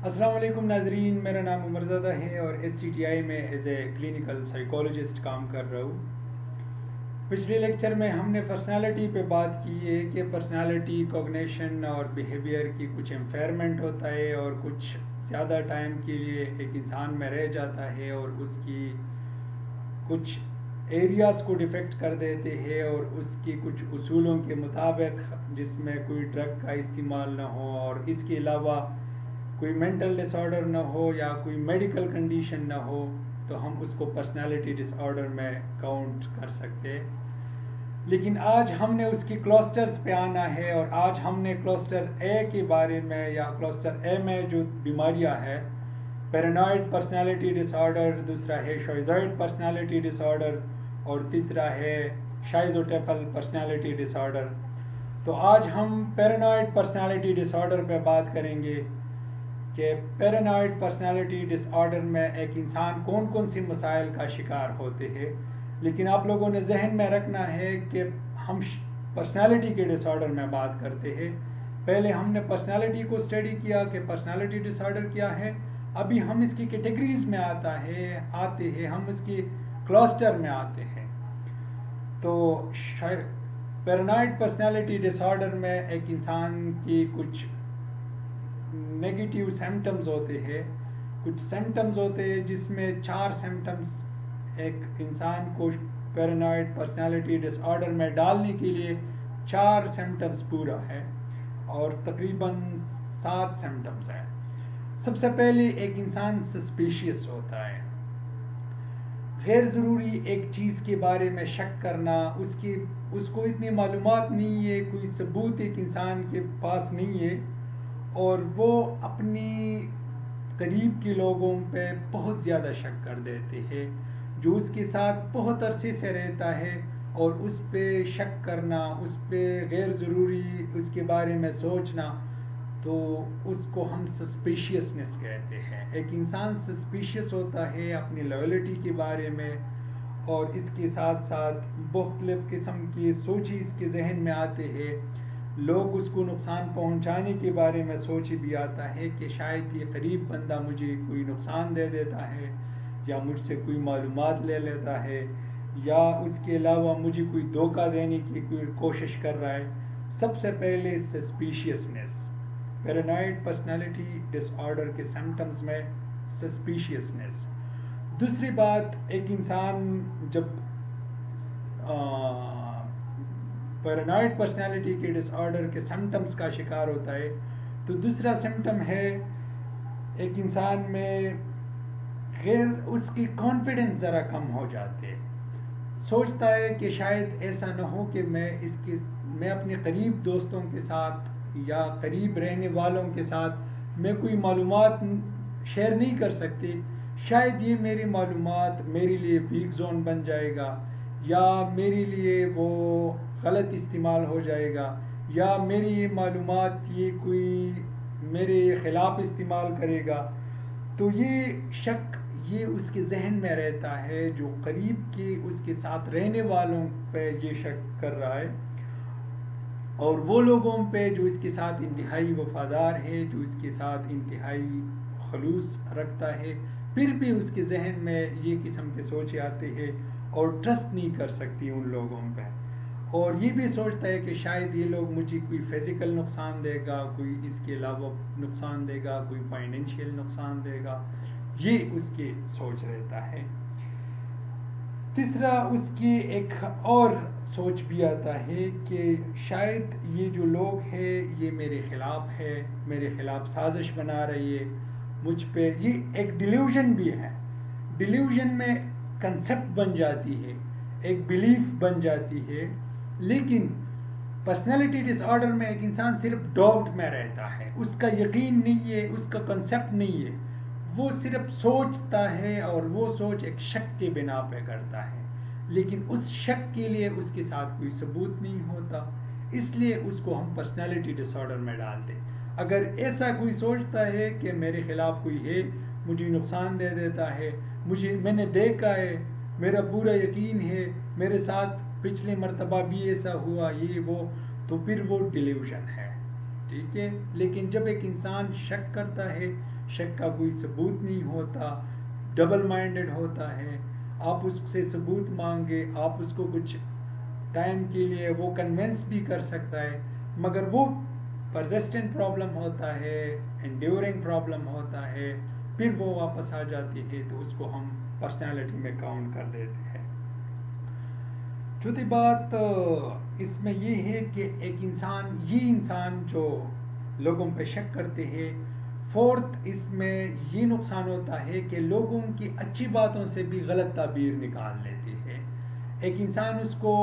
السلام علیکم ناظرین، میرا نام عمر زادہ ہے اور ایس سی ٹی آئی میں ایز اے کلینکل سائیکولوجسٹ کام کر رہا ہوں۔ پچھلے لیکچر میں ہم نے پرسنالٹی پہ بات کی ہے کہ پرسنالٹی کوگنیشن اور بیہیویئر کی کچھ امپیئرمنٹ ہوتا ہے اور کچھ زیادہ ٹائم کے لیے ایک انسان میں رہ جاتا ہے اور اس کی کچھ ایریاز کو ڈیفیکٹ کر دیتے ہیں اور اس کی کچھ اصولوں کے مطابق، جس میں کوئی ڈرگ کا استعمال نہ ہو اور اس کے علاوہ کوئی مینٹل ڈس آرڈر نہ ہو یا کوئی میڈیکل کنڈیشن نہ ہو، تو ہم اس کو پرسنالٹی ڈس آرڈر میں کاؤنٹ کر سکتے۔ لیکن آج ہم نے اس کی کلسٹرز پہ آنا ہے اور آج ہم نے کلسٹر اے کے بارے میں یا کلسٹر اے میں جو بیماریاں ہیں، پیرانوئڈ پرسنالٹی ڈس آرڈر، دوسرا ہے شوئزوئڈ پرسنالٹی ڈس آرڈر اور تیسرا ہے شائزوٹیپل پرسنالٹی ڈس آرڈر۔ تو آج ہم پیرانوئڈ پرسنالٹی ڈس آرڈر پہ بات کریں گے کہ پیرانوئڈ پرسنالٹی ڈس آرڈر میں ایک انسان کون کون سی مسائل کا شکار ہوتے ہیں۔ لیکن آپ لوگوں نے ذہن میں رکھنا ہے کہ ہم پرسنالٹی کے ڈس آرڈر میں بات کرتے ہیں۔ پہلے ہم نے پرسنالٹی کو اسٹڈی کیا کہ پرسنالٹی ڈس آرڈر کیا ہے، ابھی ہم اس کی کیٹیگریز میں آتے ہیں، ہم اس کی کلسٹر میں آتے ہیں۔ تو پیرانوئڈ پرسنالٹی ڈس آرڈر میں ایک انسان کی کچھ نیگیٹیو سمٹمز ہوتے ہیں، کچھ سمٹمز ہوتے ہیں جس میں 4 سمٹمز ایک انسان کو پیرانوئڈ پرسنالٹی ڈس آرڈر میں ڈالنے کے لیے 4 سمٹمز پورا ہے اور تقریباً 7 سمٹمز ہیں۔ سب سے پہلے ایک انسان سسپیشیس ہوتا ہے، غیر ضروری ایک چیز کے بارے میں شک کرنا، اس کو اتنی معلومات نہیں ہے، کوئی ثبوت ایک انسان کے پاس نہیں ہے اور وہ اپنی قریب کے لوگوں پہ بہت زیادہ شک کر دیتے ہیں، جو اس کے ساتھ بہت عرصے سے رہتا ہے اور اس پہ شک کرنا، اس پہ غیر ضروری اس کے بارے میں سوچنا، تو اس کو ہم سسپیشیسنس کہتے ہیں۔ ایک انسان سسپیشیس ہوتا ہے اپنی لائلٹی کے بارے میں اور اس کے ساتھ ساتھ مختلف قسم کی سوچی اس کے ذہن میں آتے ہیں، لوگ اس کو نقصان پہنچانے کے بارے میں سوچ بھی آتا ہے کہ شاید یہ قریب بندہ مجھے کوئی نقصان دے دیتا ہے یا مجھ سے کوئی معلومات لے لیتا ہے یا اس کے علاوہ مجھے کوئی دھوکہ دینے کی کوئی کوشش کر رہا ہے۔ سب سے پہلے سسپیشیسنس، پیرانوئڈ پرسنالٹی ڈس آرڈر کے سمٹمز میں سسپیشیسنس۔ دوسری بات، ایک انسان جب پیرانوئڈ پرسنالٹی کے ڈس آرڈر کے سمٹمز کا شکار ہوتا ہے تو دوسرا سمٹم ہے ایک انسان میں اس کی کانفیڈنس ذرا کم ہو جاتے، سوچتا ہے کہ شاید ایسا نہ ہو کہ میں اپنے قریب دوستوں کے ساتھ یا قریب رہنے والوں کے ساتھ میں کوئی معلومات شیئر نہیں کر سکتی، شاید یہ میری معلومات میرے لیے ویک زون بن جائے گا یا میرے لیے وہ غلط استعمال ہو جائے گا یا میری یہ معلومات یہ کوئی میرے خلاف استعمال کرے گا۔ تو یہ شک یہ اس کے ذہن میں رہتا ہے، جو قریب کے اس کے ساتھ رہنے والوں پہ یہ شک کر رہا ہے اور وہ لوگوں پہ جو اس کے ساتھ انتہائی وفادار ہے، جو اس کے ساتھ انتہائی خلوص رکھتا ہے، پھر بھی اس کے ذہن میں یہ قسم کے سوچے آتے ہیں اور ٹرسٹ نہیں کر سکتی ان لوگوں پہ، اور یہ بھی سوچتا ہے کہ شاید یہ لوگ مجھے کوئی فزیکل نقصان دے گا، کوئی اس کے علاوہ نقصان دے گا، کوئی فائنینشیل نقصان دے گا، یہ اس کی سوچ رہتا ہے۔ تیسرا، اس کی ایک اور سوچ بھی آتا ہے کہ شاید یہ جو لوگ ہیں یہ میرے خلاف ہے، میرے خلاف سازش بنا رہی ہے مجھ پہ، یہ ایک ڈیلیوژن بھی ہے۔ ڈیلیوژن میں کنسیپٹ بن جاتی ہے، ایک بلیف بن جاتی ہے، لیکن پرسنالٹی ڈس آرڈر میں ایک انسان صرف ڈاؤٹ میں رہتا ہے، اس کا یقین نہیں ہے، اس کا کنسیپٹ نہیں ہے، وہ صرف سوچتا ہے اور وہ سوچ ایک شک کے بنا پہ کرتا ہے، لیکن اس شک کے لیے اس کے ساتھ کوئی ثبوت نہیں ہوتا، اس لیے اس کو ہم پرسنالٹی ڈس آرڈر میں ڈال دیں۔ اگر ایسا کوئی سوچتا ہے کہ میرے خلاف کوئی ہے، مجھے نقصان دے دیتا ہے، میں نے دیکھا ہے، میرا پورا یقین ہے، میرے ساتھ پچھلے مرتبہ بھی ایسا ہوا، یہ وہ، تو پھر وہ ڈیلیوژن ہے، ٹھیک ہے۔ لیکن جب ایک انسان شک کرتا ہے، شک کا کوئی ثبوت نہیں ہوتا، ڈبل مائنڈڈ ہوتا ہے. آپ اس سے ثبوت مانگے، آپ اس کو کچھ ٹائم کے لیے وہ کنونس بھی کر سکتا ہے، مگر وہ پرزسٹنٹ پرابلم ہوتا ہے، انڈیورنگ پرابلم ہوتا ہے، پھر وہ واپس آ جاتی ہے، تو اس کو ہم پرسنالٹی میں کاؤنٹ کر دیتے ہیں. چوتھی بات اس میں یہ ہے کہ ایک انسان جو لوگوں پہ شک کرتے ہیں. فورتھ اس میں یہ نقصان ہوتا ہے کہ لوگوں کی اچھی باتوں سے بھی غلط تعبیر نکال لیتے ہیں. ایک انسان اس کو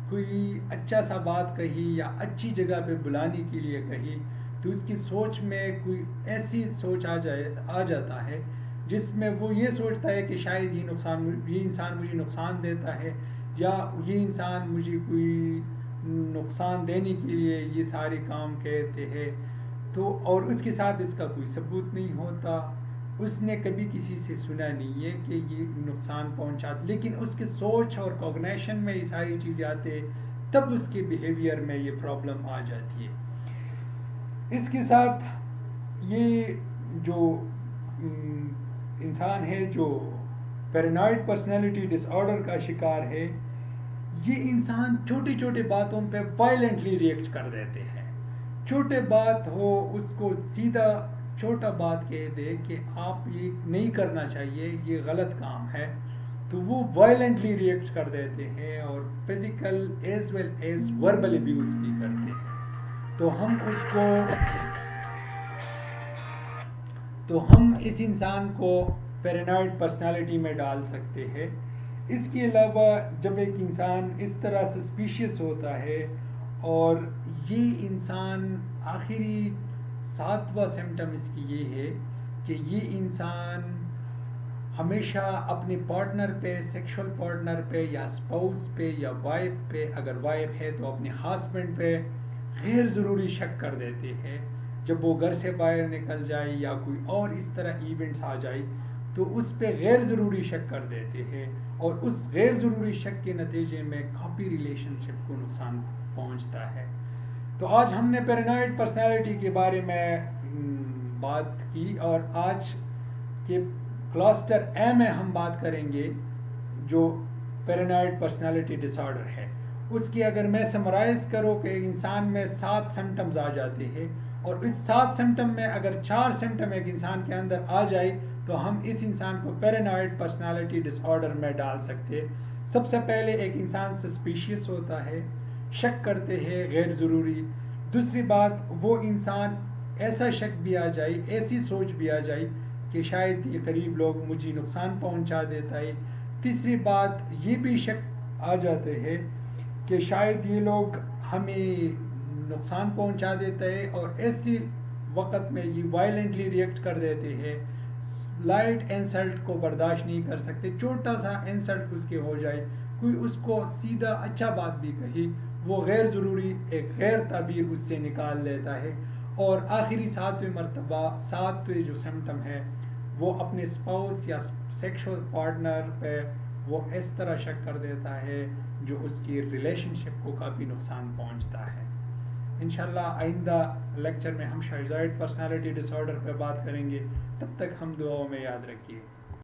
کوئی اچھا سا بات کہی یا اچھی جگہ پہ بلانے کے لیے کہی، تو اس کی سوچ میں کوئی ایسی سوچ آ جاتا ہے جس میں وہ یہ سوچتا ہے کہ شاید یہ انسان مجھے نقصان دیتا ہے، یا یہ انسان مجھے کوئی نقصان دینے کے لیے یہ سارے کام کہتے ہیں. تو اور اس کے ساتھ اس کا کوئی ثبوت نہیں ہوتا، اس نے کبھی کسی سے سنا نہیں ہے کہ یہ نقصان پہنچاتا، لیکن اس کے سوچ اور کوگنیشن میں یہ ساری چیزیں آتے، تب اس کے بیہیویئر میں یہ پرابلم آ جاتی ہے. اس کے ساتھ یہ جو انسان ہے جو پیرانوئڈ پرسنالٹی ڈس آرڈر کا شکار ہے، یہ انسان چھوٹی چھوٹی باتوں پہ وائلنٹلی ریئیکٹ کر دیتے ہیں. چھوٹے بات ہو اس کو سیدھا چھوٹا بات کہہ دے کہ آپ یہ نہیں کرنا چاہیے، یہ غلط کام ہے، تو وہ وائلنٹلی ریئیکٹ کر دیتے ہیں اور physical as well as verbal abuse بھی کرتے ہیں. تو ہم اس انسان کو پیرانوئڈ پرسنالٹی میں ڈال سکتے ہیں. اس کے علاوہ جب ایک انسان اس طرح سسپیشیس ہوتا ہے اور یہ انسان آخری 7واں سمٹم اس کی یہ ہے کہ یہ انسان ہمیشہ اپنے پارٹنر پہ، سیکشول پارٹنر پہ یا اسپاؤس پہ یا وائف پہ، اگر وائف ہے تو اپنے ہسبینڈ پہ غیر ضروری شک کر دیتے ہیں. جب وہ گھر سے باہر نکل جائے یا کوئی اور اس طرح ایونٹس آ جائے تو اس پہ غیر ضروری شک کر دیتے ہیں، اور اس غیر ضروری شک کے نتیجے میں کافی ریلیشن شپ کو نقصان پہنچتا ہے. تو آج ہم نے پیرانوئڈ پرسنالٹی کے بارے میں بات کی، اور آج کے کلاسٹر اے میں ہم بات کریں گے جو پیرانوئڈ پرسنالٹی ڈس آرڈر ہے. اس کی اگر میں سمرائز کروں کہ انسان میں 7 سمٹمز آ جاتے ہیں، اور اس 7 سمٹم میں اگر 4 سمٹم ایک انسان کے اندر آ جائے تو ہم اس انسان کو پیرانوئڈ پرسنالٹی ڈس آرڈر میں ڈال سکتے. سب سے پہلے ایک انسان سسپیشیس ہوتا ہے، شک کرتے ہیں غیر ضروری. دوسری بات، وہ انسان ایسا شک بھی آ جائے، ایسی سوچ بھی آ جائے کہ شاید یہ قریب لوگ مجھے نقصان پہنچا دیتا ہے. تیسری بات، یہ بھی شک آ جاتے ہیں کہ شاید یہ لوگ ہمیں نقصان پہنچا دیتا ہے، اور ایسی وقت میں یہ وائلنٹلی ریئیکٹ کر دیتے ہیں. لائٹ انسلٹ کو برداشت نہیں کر سکتے، چھوٹا سا انسلٹ اس کے ہو جائے، کوئی اس کو سیدھا اچھا بات بھی کہی، وہ غیر ضروری ایک غیر تعبیر اس سے نکال لیتا ہے. اور آخری 7ویں مرتبہ 7ویں جو سمٹم ہے وہ اپنے اسپاؤس یا سیکشول پارٹنر پہ وہ اس طرح شک کر دیتا ہے جو اس کی ریلیشن شپ کو کافی نقصان پہنچتا ہے. انشاءاللہ آئندہ لیکچر میں ہم شائزوئڈ پرسنالٹی ڈس آرڈر پہ بات کریں گے. تب تک ہم دعاؤں میں یاد رکھیے.